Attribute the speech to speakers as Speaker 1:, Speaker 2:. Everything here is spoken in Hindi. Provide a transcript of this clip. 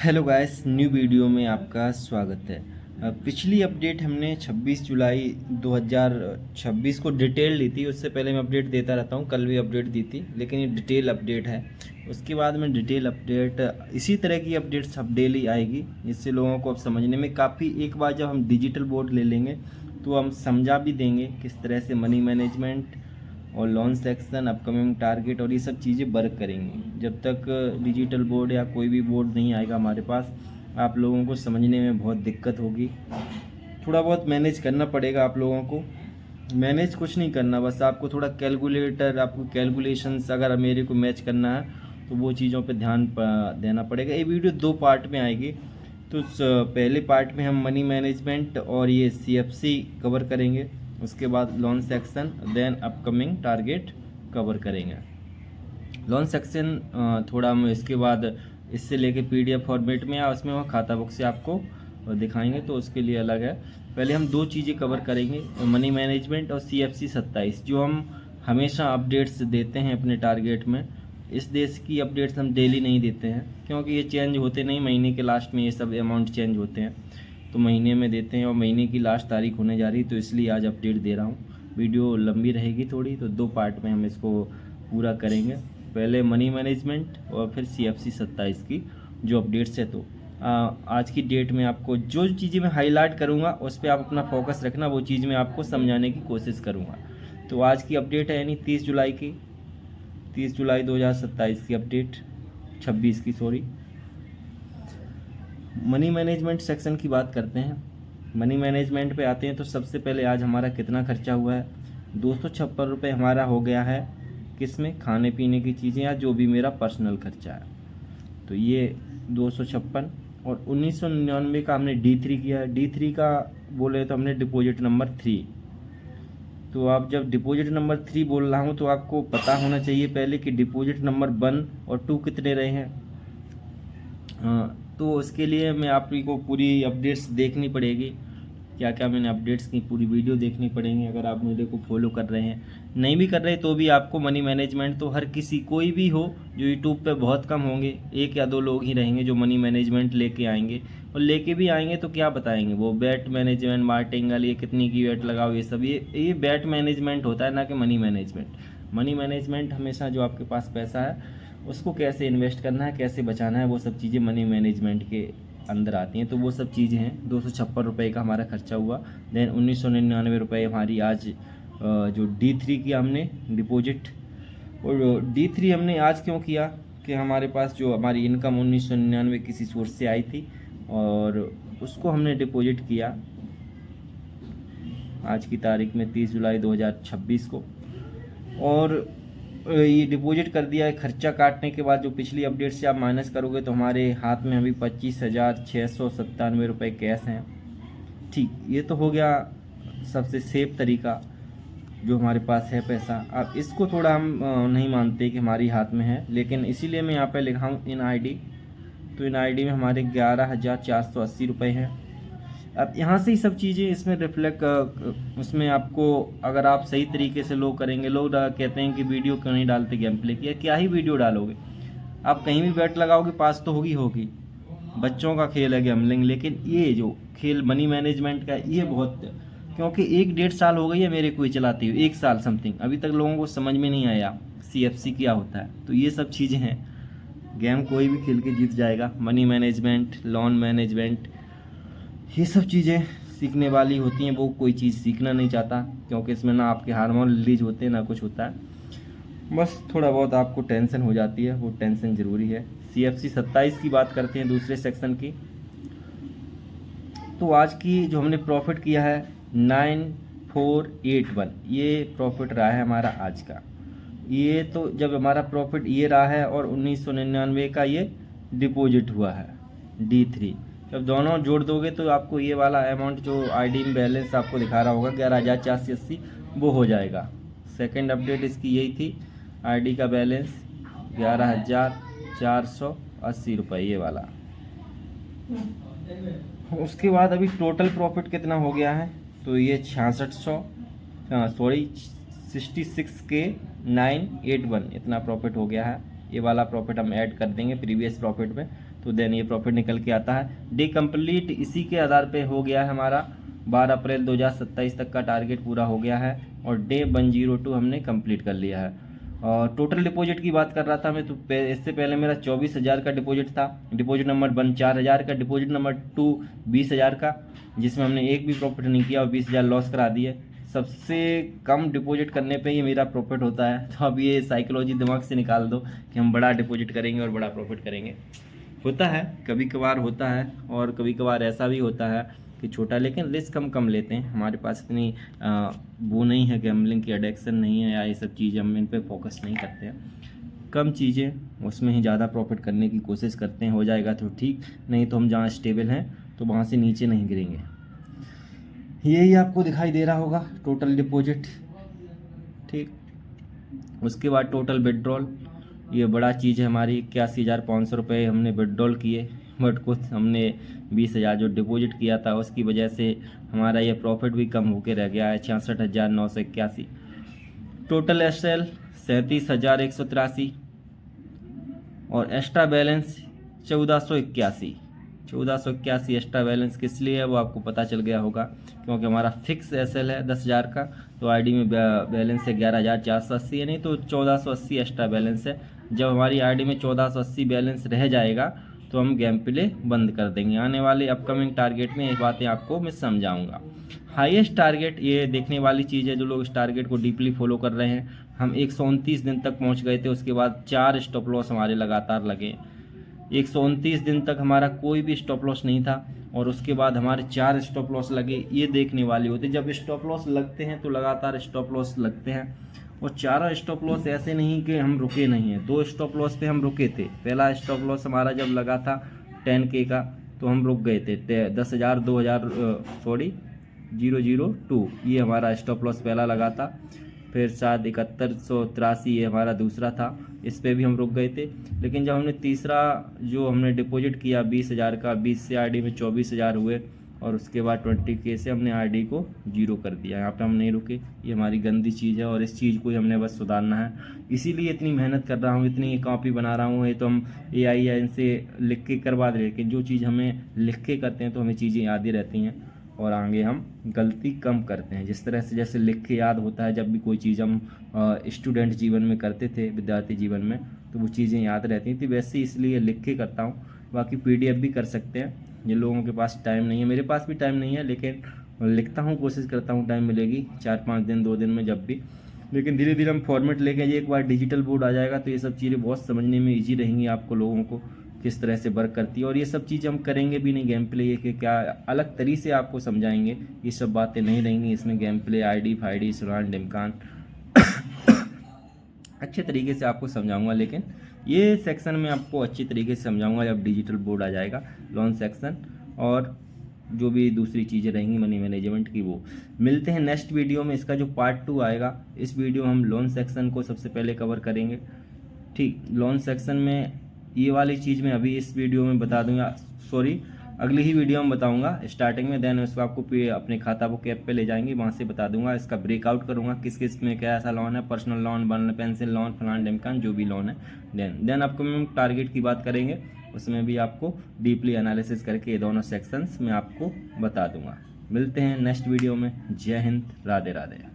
Speaker 1: हेलो गाइस, न्यू वीडियो में आपका स्वागत है। पिछली अपडेट हमने 26 जुलाई 2026 को डिटेल ली थी। उससे पहले मैं अपडेट देता रहता हूँ, कल भी अपडेट दी थी, लेकिन ये डिटेल अपडेट है। उसके बाद में डिटेल अपडेट, इसी तरह की अपडेट्स अब डेली आएगी, जिससे लोगों को अब समझने में काफ़ी, एक बार जब हम डिजिटल बोर्ड ले लेंगे तो हम समझा भी देंगे किस तरह से मनी मैनेजमेंट और लोन सेक्शन, अपकमिंग टारगेट और ये सब चीज़ें वर्क करेंगी। जब तक डिजिटल बोर्ड या कोई भी बोर्ड नहीं आएगा हमारे पास, आप लोगों को समझने में बहुत दिक्कत होगी। थोड़ा बहुत मैनेज करना पड़ेगा आप लोगों को। मैनेज कुछ नहीं करना, बस आपको थोड़ा कैलकुलेटर, आपको कैलकुलेशंस अगर मेरे को मैच करना है तो वो चीज़ों पे ध्यान देना पड़ेगा। ये वीडियो 2 पार्ट में आएगी। तो पहले पार्ट में हम मनी मैनेजमेंट और ये CFC कवर करेंगे, उसके बाद loan section, then upcoming target cover करेंगे। लोन सेक्शन थोड़ा हम इसके बाद इससे लेके PDF फॉर्मेट में या उसमें वह खाता बुक से आपको दिखाएंगे, तो उसके लिए अलग है। पहले हम 2 चीज़ें कवर करेंगे, मनी मैनेजमेंट और CFC 27, जो हम हमेशा अपडेट्स देते हैं अपने टारगेट में। इस देश की अपडेट्स हम डेली नहीं देते हैं, क्योंकि ये चेंज होते नहीं, महीने के लास्ट में ये सब अमाउंट चेंज होते हैं, तो महीने में देते हैं और महीने की लास्ट तारीख होने जा रही, तो इसलिए आज अपडेट दे रहा हूँ। वीडियो लंबी रहेगी थोड़ी, तो 2 पार्ट में हम इसको पूरा करेंगे। पहले मनी मैनेजमेंट और फिर CFC 27 की जो अपडेट्स है। तो आज की डेट में आपको जो चीज़ें मैं हाईलाइट करूँगा उस पर आप अपना फोकस रखना, वो चीज़ मैं आपको समझाने की कोशिश करूँगा। तो आज की अपडेट है यानी 30 जुलाई की, 30 जुलाई 2027 की अपडेट, 26 की सॉरी। मनी मैनेजमेंट सेक्शन की बात करते हैं। मनी मैनेजमेंट पे आते हैं तो सबसे पहले आज हमारा कितना खर्चा हुआ है, 256 रुपये हमारा हो गया है। किसमें? खाने पीने की चीज़ें या जो भी मेरा पर्सनल खर्चा है, तो ये 256। और 1999 का हमने D3 किया है। D3 का बोले तो हमने डिपॉजिट नंबर 3। तो आप जब डिपॉजिट नंबर 3 बोल रहा हूँ तो आपको पता होना चाहिए पहले कि डिपॉजिट नंबर 1 और 2 कितने रहे हैं। तो उसके लिए मैं आपको पूरी अपडेट्स देखनी पड़ेगी, क्या क्या मैंने अपडेट्स की पूरी वीडियो देखनी पड़ेंगी। अगर आप मेरे को फॉलो कर रहे हैं, नहीं भी कर रहे तो भी आपको मनी मैनेजमेंट तो हर किसी, कोई भी हो, जो यूट्यूब पे बहुत कम होंगे, 1 या 2 लोग ही रहेंगे जो मनी मैनेजमेंट लेके आएंगे। और लेके भी आएंगे तो क्या बताएंगे, वो बैट मैनेजमेंट, मार्टिंगल, ये कितनी की बैट लगाओ, ये सब, ये बैट मैनेजमेंट होता है, ना कि मनी मैनेजमेंट। मनी मैनेजमेंट हमेशा जो आपके पास पैसा है उसको कैसे इन्वेस्ट करना है, कैसे बचाना है, वो सब चीज़ें मनी मैनेजमेंट के अंदर आती हैं। तो वो सब चीज़ें हैं। 256 रुपये का हमारा खर्चा हुआ। देन 1999 रुपये हमारी आज जो D3 की हमने डिपॉजिट। और D3 हमने आज क्यों किया कि हमारे पास जो हमारी इनकम 1999 किसी सोर्स से आई थी और उसको हमने डिपॉजिट किया आज की तारीख में 30 जुलाई 2026 को। और ये डिपॉजिट कर दिया है। खर्चा काटने के बाद जो पिछली अपडेट से आप माइनस करोगे तो हमारे हाथ में अभी 25,697 रुपये कैश हैं। ठीक, ये तो हो गया सबसे सेफ तरीका जो हमारे पास है पैसा। अब इसको थोड़ा हम नहीं मानते कि हमारी हाथ में है, लेकिन इसीलिए मैं यहाँ पे लिखा हूँ इन ID। तो इन ID में हमारे 11,480 रुपये हैं। अब यहाँ से ही सब चीज़ें इसमें रिफ्लेक्ट, उसमें आपको, अगर आप सही तरीके से लोग करेंगे, लोग कहते हैं कि वीडियो क्यों नहीं डालते गेम प्ले की, क्या ही वीडियो डालोगे आप, कहीं भी बैट लगाओगे पास तो होगी। बच्चों का खेल है गैम्बलिंग, लेकिन ये जो खेल मनी मैनेजमेंट का, ये बहुत, क्योंकि 1-1.5 साल हो गई है मेरे को चलाते हुए, 1 साल समथिंग, अभी तक लोगों को समझ में नहीं आया CFC क्या होता है। तो ये सब चीज़ें हैं। गेम कोई भी खेल के जीत जाएगा। मनी मैनेजमेंट, लोन मैनेजमेंट, ये सब चीज़ें सीखने वाली होती हैं। वो कोई चीज़ सीखना नहीं चाहता, क्योंकि इसमें ना आपके हार्मोन रिलीज होते हैं ना कुछ होता है। बस थोड़ा बहुत आपको टेंशन हो जाती है, वो टेंशन ज़रूरी है। CFC 27 की बात करते हैं, दूसरे सेक्शन की। तो आज की जो हमने प्रॉफिट किया है 9481, ये प्रॉफिट रहा है हमारा आज का। ये तो जब हमारा प्रॉफिट ये रहा है और 1999 का ये डिपॉजिट हुआ है D3, जब दोनों जोड़ दोगे तो आपको ये वाला अमाउंट जो ID में बैलेंस आपको दिखा रहा होगा 11,480, वो हो जाएगा। सेकंड अपडेट इसकी यही थी, ID का बैलेंस 11,480 रुपये, ये वाला। उसके बाद अभी टोटल प्रॉफिट कितना हो गया है, तो ये 66K981 इतना प्रॉफिट हो गया है। ये वाला प्रॉफिट हम ऐड कर देंगे प्रीवियस प्रॉफिट में, तो देन ये प्रॉफिट निकल के आता है। डे कंप्लीट इसी के आधार पे हो गया है हमारा 12 अप्रैल 2027 तक का टारगेट पूरा हो गया है और डे 102 हमने कंप्लीट कर लिया है। और टोटल डिपॉजिट की बात कर रहा था मैं, तो इससे पहले मेरा 24,000 का डिपॉजिट था। डिपॉजिट नंबर 1 4,000 का, डिपॉजिट नंबर 2 20,000 का, जिसमें हमने एक भी प्रॉफिट नहीं किया और 20,000 लॉस करा दिए। सबसे कम डिपॉजिट करने पे ही मेरा प्रॉफिट होता है, तो अब ये साइकोलॉजी दिमाग से निकाल दो कि हम बड़ा डिपॉजिट करेंगे और बड़ा प्रॉफिट करेंगे। होता है, कभी कभार होता है, और कभी कभार ऐसा भी होता है कि छोटा, लेकिन रिस्क हम कम लेते हैं। हमारे पास इतनी वो नहीं है, गैम्बलिंग की एडिक्शन नहीं है, या ये सब चीज़ें हम इन पे फोकस नहीं करते हैं। कम चीज़ें उसमें ही ज़्यादा प्रॉफिट करने की कोशिश करते हैं। हो जाएगा तो ठीक, नहीं तो हम जहाँ स्टेबल हैं तो वहाँ से नीचे नहीं गिरेंगे। यही आपको दिखाई दे रहा होगा टोटल डिपॉजिट, ठीक। उसके बाद टोटल विड्रॉल, ये बड़ा चीज़ है हमारी। 81,500 रुपये हमने विड्रॉल किए, बट कुछ हमने 20,000 जो डिपॉजिट किया था उसकी वजह से हमारा ये प्रॉफिट भी कम होके रह गया है, 66,981। टोटल एसएल 37,183 और एक्स्ट्रा बैलेंस 1481। 1481 एक्स्ट्रा बैलेंस किस लिए है वो आपको पता चल गया होगा, क्योंकि हमारा फिक्स एसएल है 10,000 का, तो आईडी में बैलेंस है 11,480, यानी तो 1480 एक्स्ट्रा बैलेंस है। जब हमारी आईडी में 1480 बैलेंस रह जाएगा तो हम गेम प्ले बंद कर देंगे। आने वाले अपकमिंग टारगेट में ये बातें आपको मैं समझाऊंगा। हाईएस्ट टारगेट, ये देखने वाली चीज़ है जो लोग इस टारगेट को डीपली फॉलो कर रहे हैं। हम 129 दिन तक पहुंच गए थे, उसके बाद 4 स्टॉप लॉस हमारे लगातार लगे। 129 दिन तक हमारा कोई भी स्टॉप लॉस नहीं था और उसके बाद हमारे 4 स्टॉप लॉस लगे। ये देखने वाली होती है, जब स्टॉप लॉस लगते हैं तो लगातार स्टॉप लॉस लगते हैं, और 4 स्टॉप लॉस ऐसे नहीं कि हम रुके नहीं हैं। 2 स्टॉप लॉस पे हम रुके थे। पहला स्टॉप लॉस हमारा जब लगा था 10K का, तो हम रुक गए थे 10,000 002, ये हमारा स्टॉप लॉस पहला लगा था। फिर शायद 7183 ये हमारा दूसरा था, इस पे भी हम रुक गए थे। लेकिन जब हमने तीसरा जो हमने डिपॉजिट किया 20,000 का, 20 से आईडी में 24,000 हुए, और उसके बाद 20K से हमने आईडी को 0 कर दिया। यहाँ पे हम नहीं रुके, ये हमारी गंदी चीज़ है और इस चीज़ को ही हमने बस सुधारना है। इसीलिए इतनी मेहनत कर रहा हूँ, इतनी कॉपी बना रहा हूँ। ये तो हम AI या इनसे लिख के करवा दे, लेकिन जो चीज़ हमें लिख के करते हैं तो हमें चीज़ें याद ही रहती हैं और आगे हम गलती कम करते हैं। जिस तरह से जैसे लिख के याद होता है, जब भी कोई चीज़ हम स्टूडेंट जीवन में करते थे, विद्यार्थी जीवन में, तो वो चीज़ें याद रहती थी, वैसे इसलिए लिख के करता हूँ। बाकी PDF भी कर सकते हैं, जिन लोगों के पास टाइम नहीं है। मेरे पास भी टाइम नहीं है, लेकिन लिखता हूँ, कोशिश करता हूँ टाइम मिलेगी 4-5 दिन 2 दिन में जब भी। लेकिन धीरे धीरे हम फॉर्मेट लेके, एक बार डिजिटल बोर्ड आ जाएगा तो ये सब चीज़ें बहुत समझने में ईजी रहेंगी आपको लोगों को, किस तरह से वर्क करती है। और ये सब चीज़ हम करेंगे भी नहीं गेम प्ले, ये कि क्या अलग तरीके से आपको समझाएंगे, ये सब बातें नहीं रहेंगी इसमें। गेम प्ले, आईडी फाईडी, सुरान डिमकान अच्छे तरीके से आपको समझाऊंगा, लेकिन ये सेक्शन में आपको अच्छी तरीके से समझाऊंगा जब डिजिटल बोर्ड आ जाएगा, लोन सेक्शन और जो भी दूसरी चीज़ें रहेंगी मनी मैनेजमेंट की। वो मिलते हैं नेक्स्ट वीडियो में, इसका जो पार्ट 2 आएगा। इस वीडियो हम लोन सेक्शन को सबसे पहले कवर करेंगे, ठीक। लोन सेक्शन में ये वाली चीज़ मैं अभी इस वीडियो में बता दूंगा, सॉरी अगली ही वीडियो में बताऊंगा स्टार्टिंग में। देन उसको आपको अपने खाता बुक ऐप पे ले जाएंगे, वहाँ से बता दूंगा, इसका ब्रेकआउट करूंगा किस किस में क्या ऐसा लोन है, पर्सनल लोन, पेंसिल लोन, फलान डिमकान, जो भी लोन है। देन आपको हम टारगेट की बात करेंगे, उसमें भी आपको डीपली एनालिसिस करके ये दोनों सेक्शंस में आपको बता दूंगा। मिलते हैं नेक्स्ट वीडियो में। जय हिंद, राधे राधे।